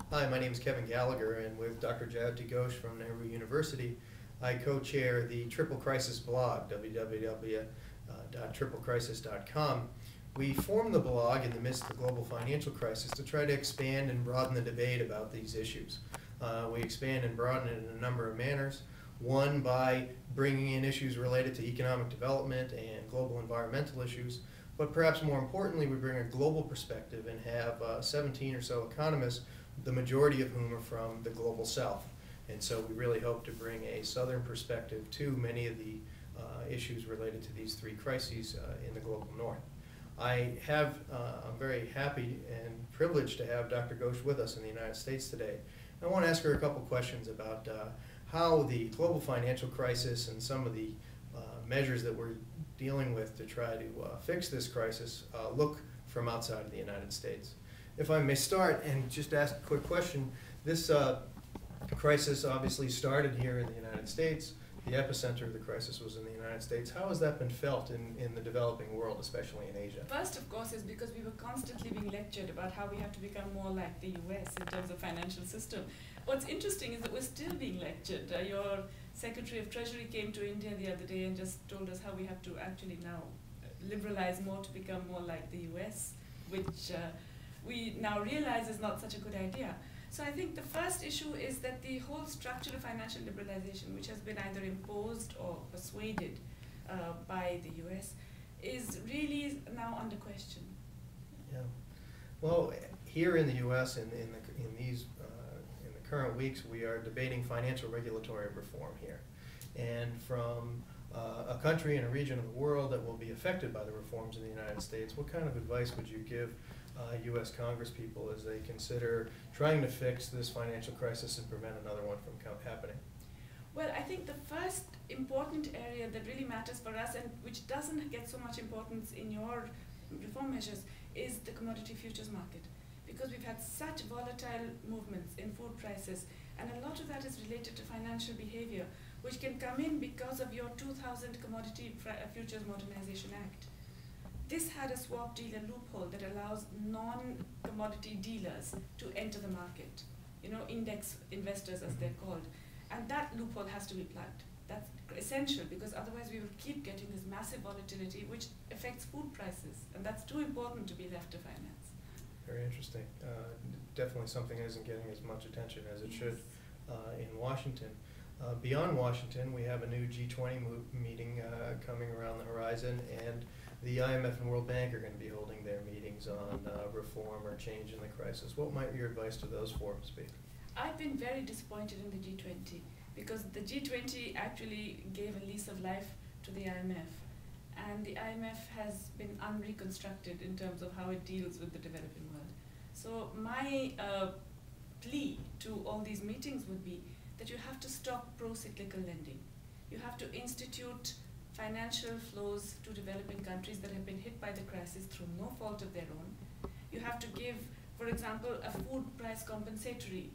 Hi, my name is Kevin Gallagher, and with Dr. Jayati Ghosh from Nehru University, I co-chair the Triple Crisis blog, www.triplecrisis.com. We formed the blog in the midst of the global financial crisis to try to expand and broaden the debate about these issues. We expand and broaden it in a number of manners. One, by bringing in issues related to economic development and global environmental issues. But perhaps more importantly, we bring a global perspective and have 17 or so economists, the majority of whom are from the global south. And so we really hope to bring a southern perspective to many of the issues related to these three crises in the global north. I'm very happy and privileged to have Dr. Ghosh with us in the United States today. I want to ask her a couple questions about how the global financial crisis and some of the measures that we're dealing with to try to fix this crisis look from outside of the United States. If I may start and just ask a quick question, this crisis obviously started here in the United States. The epicenter of the crisis was in the United States. How has that been felt in the developing world, especially in Asia? First, of course, is because we were constantly being lectured about how we have to become more like the US in terms of financial system. What's interesting is that we're still being lectured. Your Secretary of Treasury came to India the other day and just told us how we have to actually now liberalize more to become more like the US, which we now realize is not such a good idea. So I think the first issue is that the whole structure of financial liberalization, which has been either imposed or persuaded by the US, is really now under question. Yeah. Well, here in the U.S. in the current weeks, we are debating financial regulatory reform here, and from a country and a region of the world that will be affected by the reforms in the United States, what kind of advice would you give U.S. Congress people as they consider trying to fix this financial crisis and prevent another one from happening? Well, I think the first important area that really matters for us, and which doesn't get so much importance in your reform measures, is the commodity futures market. Because we've had such volatile movements in food prices, and a lot of that is related to financial behavior, which can come in because of your 2000 Commodity Futures Modernization Act. This had a swap dealer loophole that allows non-commodity dealers to enter the market, index investors as they're called. And that loophole has to be plugged. That's essential, because otherwise we will keep getting this massive volatility which affects food prices, and that's too important to be left to finance. Very interesting. Definitely something that isn't getting as much attention as it should in Washington. Beyond Washington, we have a new G20 meeting coming around the horizon, and the IMF and World Bank are going to be holding their meetings on reform or change in the crisis. What might your advice to those forums be? I've been very disappointed in the G20, because the G20 actually gave a lease of life to the IMF. And the IMF has been unreconstructed in terms of how it deals with the developing world. So my plea to all these meetings would be that you have to stop pro-cyclical lending. You have to institute financial flows to developing countries that have been hit by the crisis through no fault of their own. You have to give, for example, a food price compensatory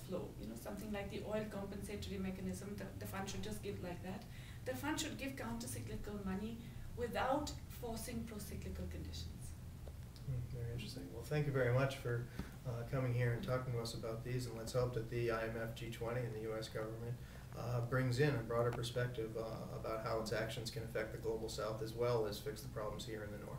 flow, something like the oil compensatory mechanism. The fund should just give like that. The fund should give counter-cyclical money without forcing pro-cyclical conditions. Very interesting. Well, thank you very much for coming here and talking to us about these, and let's hope that the IMF, G20, and the U.S. government brings in a broader perspective about how its actions can affect the global south as well as fix the problems here in the north.